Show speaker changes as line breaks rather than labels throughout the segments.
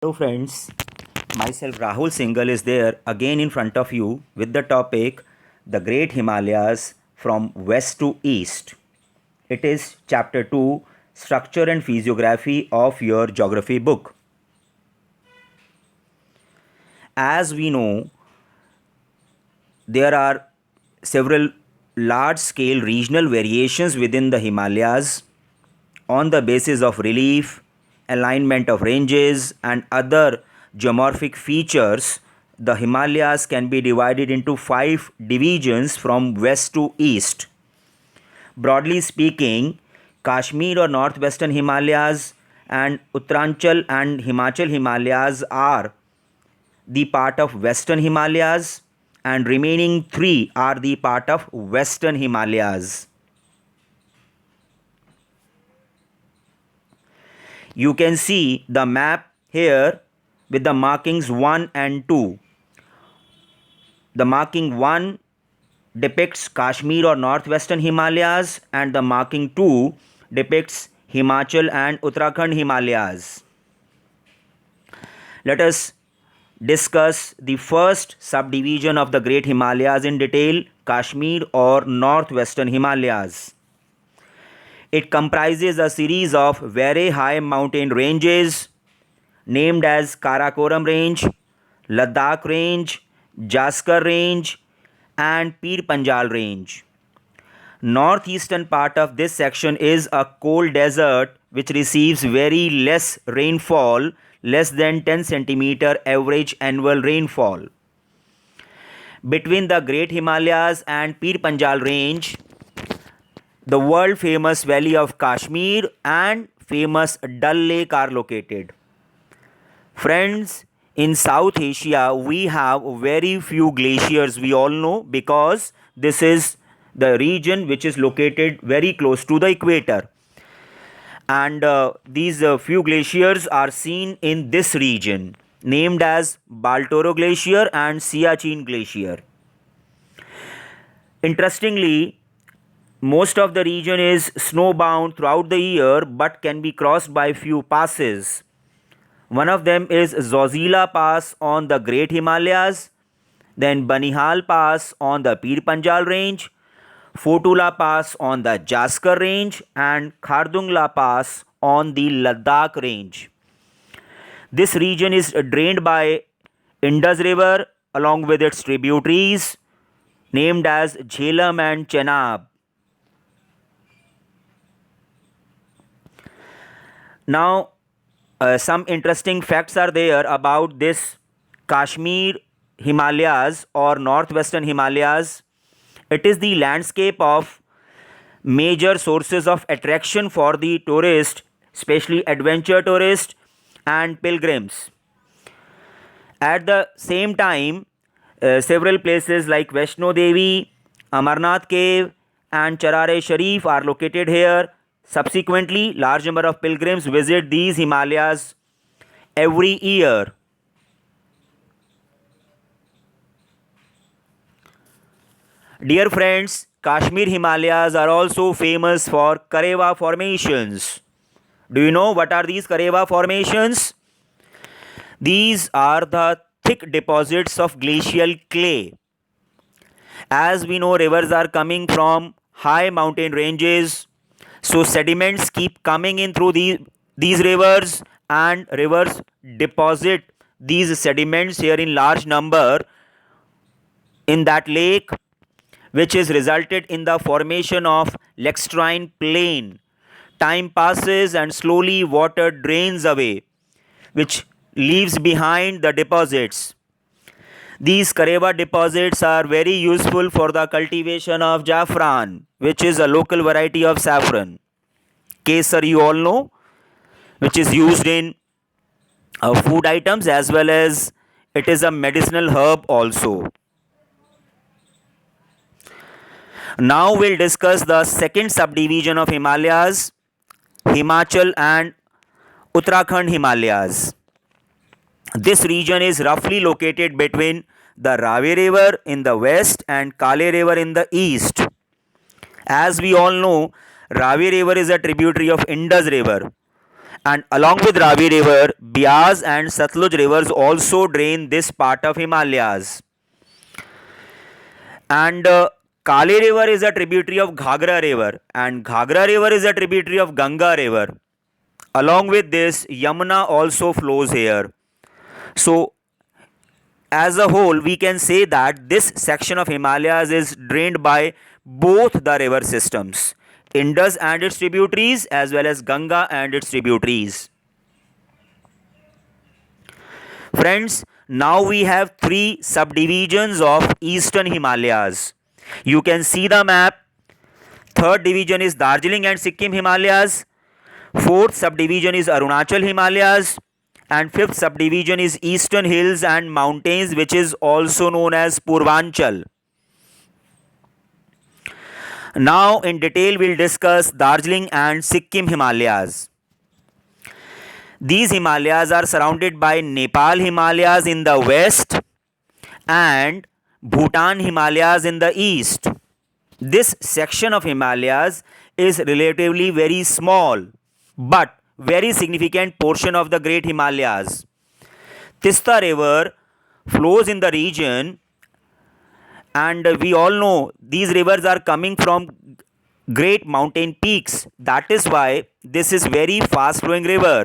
Hello friends, myself Rahul Singhal is there again in front of you with the topic The Great Himalayas from West to East. It is chapter 2 Structure and Physiography of your geography book. As we know, there are several large scale regional variations within the Himalayas on the basis of relief, alignment of ranges, and other geomorphic features. The Himalayas can be divided into 5 divisions from west to east. Broadly speaking, Kashmir or northwestern Himalayas and Uttaranchal and Himachal Himalayas are the part of western Himalayas, and remaining 3 are the part of western Himalayas. You can see the map here with the markings 1 and 2. The marking 1 depicts Kashmir or northwestern Himalayas, and the marking 2 depicts Himachal and Uttarakhand Himalayas. Let us discuss the first subdivision of the Great Himalayas in detail, Kashmir or northwestern Himalayas. It comprises a series of very high mountain ranges named as Karakoram Range, Ladakh Range, Jaskar Range, and Pir Panjal Range. Northeastern part of this section is a cold desert which receives very less rainfall, less than 10 centimeter average annual rainfall. Between the Great Himalayas and Pir Panjal Range, the world famous valley of Kashmir and famous Dal Lake are located. Friends, in South Asia, we have very few glaciers, we all know, because this is the region which is located very close to the equator. And these few glaciers are seen in this region, named as Baltoro Glacier and Siachen Glacier. Interestingly, most of the region is snowbound throughout the year but can be crossed by few passes. One of them is Zojila Pass on the Great Himalayas, then Banihal Pass on the Pir Panjal Range, Fotula Pass on the Jaskar Range, and Khardungla Pass on the Ladakh Range. This region is drained by Indus River along with its tributaries named as Jhelum and Chenab. Now, some interesting facts are there about this Kashmir Himalayas or northwestern Himalayas. It is the landscape of major sources of attraction for the tourist, especially adventure tourists and pilgrims. At the same time, several places like Vaishno Devi, Amarnath Cave, and Charare Sharif are located here. Subsequently, large number of pilgrims visit these Himalayas every year. Dear friends, Kashmir Himalayas are also famous for Karewa formations. Do you know what are these Karewa formations? These are the thick deposits of glacial clay. As we know, rivers are coming from high mountain ranges, so sediments keep coming in through these rivers, and rivers deposit these sediments here in large number in that lake, which is resulted in the formation of lacustrine plain. Time passes and slowly water drains away, which leaves behind the deposits. These Karewa deposits are very useful for the cultivation of jaffran, which is a local variety of saffron. Kesar, you all know, which is used in food items as well as it is a medicinal herb also. Now we'll discuss the second subdivision of Himalayas, Himachal and Uttarakhand Himalayas. This region is roughly located between the Ravi River in the west and Kale River in the east. As we all know, Ravi River is a tributary of Indus River, And along with Ravi River, Beas and Satluj rivers also drain this part of Himalayas. And Kali River is a tributary of Ghagra River, and Ghagra River is a tributary of Ganga River. Along with this, Yamuna also flows here. So, as a whole, we can say that this section of Himalayas is drained by both the river systems, Indus and its tributaries, as well as Ganga and its tributaries. Friends, now we have three subdivisions of Eastern Himalayas. You can see the map. Third division is Darjeeling and Sikkim Himalayas. Fourth subdivision is Arunachal Himalayas. And fifth subdivision is Eastern Hills and Mountains, which is also known as Purvanchal. Now in detail we'll discuss Darjeeling and Sikkim Himalayas. These Himalayas are surrounded by Nepal Himalayas in the west and Bhutan Himalayas in the east. This section of Himalayas is relatively very small but very significant portion of the Great Himalayas. Tista River flows in the region, and we all know these rivers are coming from great mountain peaks. That is why this is very fast flowing river,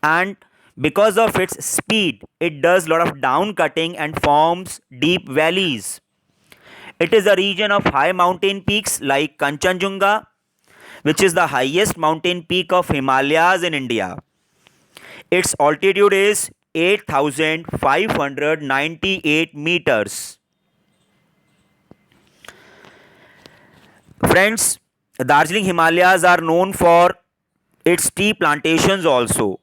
and because of its speed it does lot of down cutting and forms deep valleys. It is a region of high mountain peaks like Kanchenjunga, which is the highest mountain peak of Himalayas in India. Its altitude is 8,598 meters. Friends, Darjeeling Himalayas are known for its tea plantations also.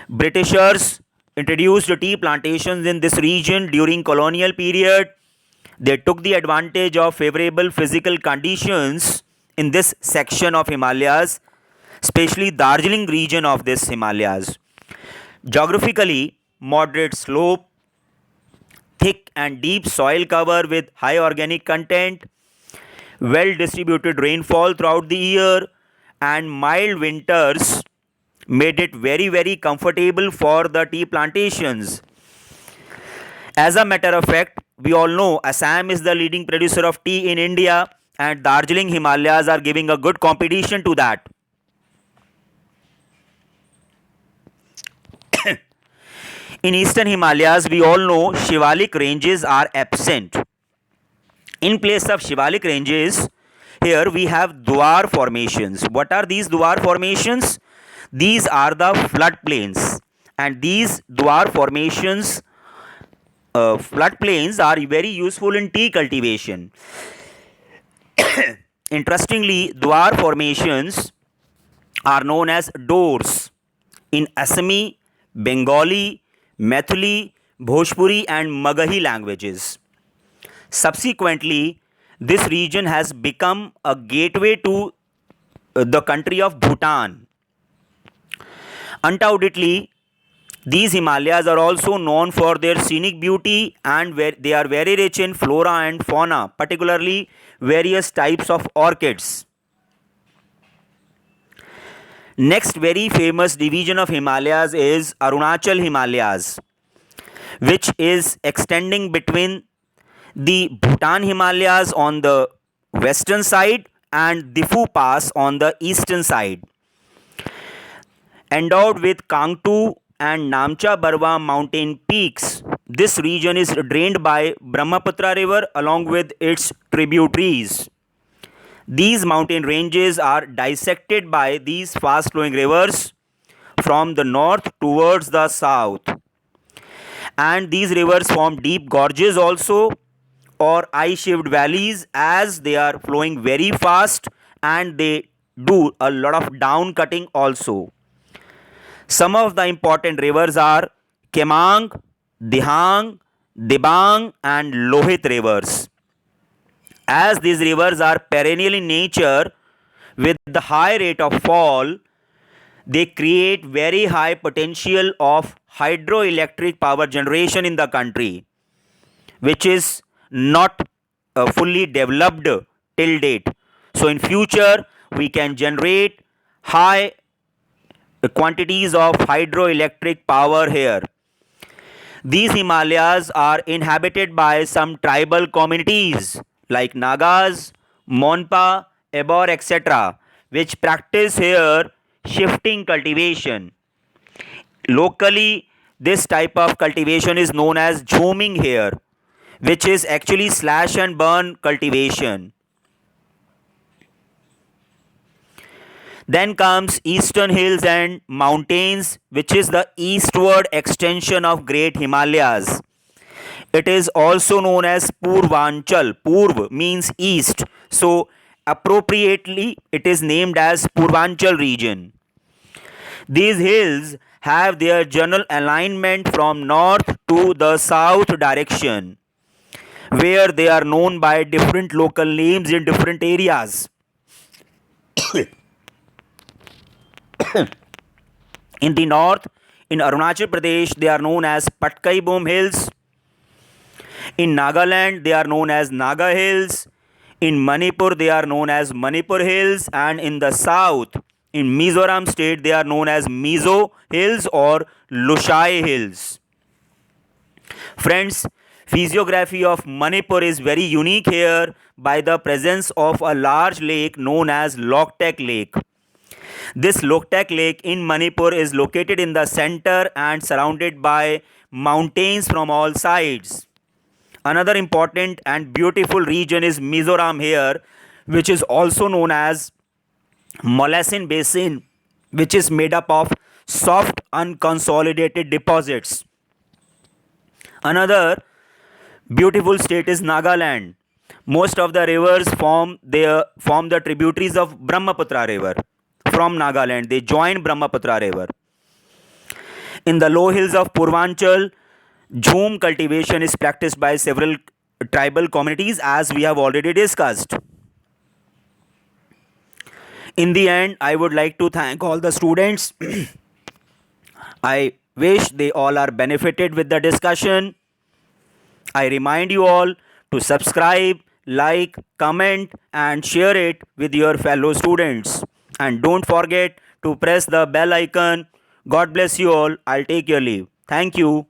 Britishers introduced tea plantations in this region during colonial period. They took the advantage of favorable physical conditions in this section of Himalayas, especially Darjeeling region of this Himalayas. Geographically, moderate slope, thick and deep soil cover with high organic content, well distributed rainfall throughout the year, and mild winters made it very comfortable for the tea plantations. As a matter of fact, we all know Assam is the leading producer of tea in India, and Darjeeling Himalayas are giving a good competition to that. In eastern Himalayas, we all know Shivalik ranges are absent. In place of Shivalik ranges, here we have Dwar formations. What are these Dwar formations? These are the floodplains, and these Dwar formations, floodplains are very useful in tea cultivation. Interestingly, Dwar formations are known as doors in Assami, Bengali, Maithili, Bhojpuri and Magahi languages. Subsequently, this region has become a gateway to the country of Bhutan. Undoubtedly, these Himalayas are also known for their scenic beauty, and they are very rich in flora and fauna, particularly various types of orchids. Next very famous division of Himalayas is Arunachal Himalayas, which is extending between the Bhutan Himalayas on the western side and Difu Pass on the eastern side. Endowed with Kangtu and Namcha Barwa mountain peaks, this region is drained by Brahmaputra river along with its tributaries. These mountain ranges are dissected by these fast flowing rivers from the north towards the south, and these rivers form deep gorges also, or eye shaped valleys, as they are flowing very fast and they do a lot of down cutting also. Some of the important rivers are Kemang, Dihang, Dibang and Lohit rivers. As these rivers are perennial in nature with the high rate of fall, they create very high potential of hydroelectric power generation in the country, which is not fully developed till date. So in future we can generate high quantities of hydroelectric power here. These Himalayas are inhabited by some tribal communities like Nagas, Monpa, Ebor, etc., which practice here shifting cultivation. Locally, this type of cultivation is known as jhoming here, which is actually slash and burn cultivation. Then comes Eastern Hills and Mountains, which is the eastward extension of Great Himalayas. It is also known as Purvanchal. Purv means east, so appropriately it is named as Purvanchal region. These hills have their general alignment from north to the south direction, where they are known by different local names in different areas. In the north, in Arunachal Pradesh, they are known as Patkai Bom Hills. In Nagaland, they are known as Naga Hills. In Manipur, they are known as Manipur Hills. And in the south, in Mizoram state, they are known as Mizo Hills or Lushai Hills. Friends, physiography of Manipur is very unique here by the presence of a large lake known as Loktak Lake. This Loktak Lake in Manipur is located in the center and surrounded by mountains from all sides. Another important and beautiful region is Mizoram here, which is also known as Molasin Basin, which is made up of soft unconsolidated deposits. Another beautiful state is Nagaland. Most of the rivers form the tributaries of Brahmaputra river from Nagaland. They join Brahmaputra river. In the low hills of Purvanchal, jhum cultivation is practiced by several tribal communities, as we have already discussed. In the end, I would like to thank all the students. I wish they all are benefited with the discussion. I remind you all to subscribe, like, comment and share it with your fellow students. And don't forget to press the bell icon. God bless you all. I'll take your leave. Thank you.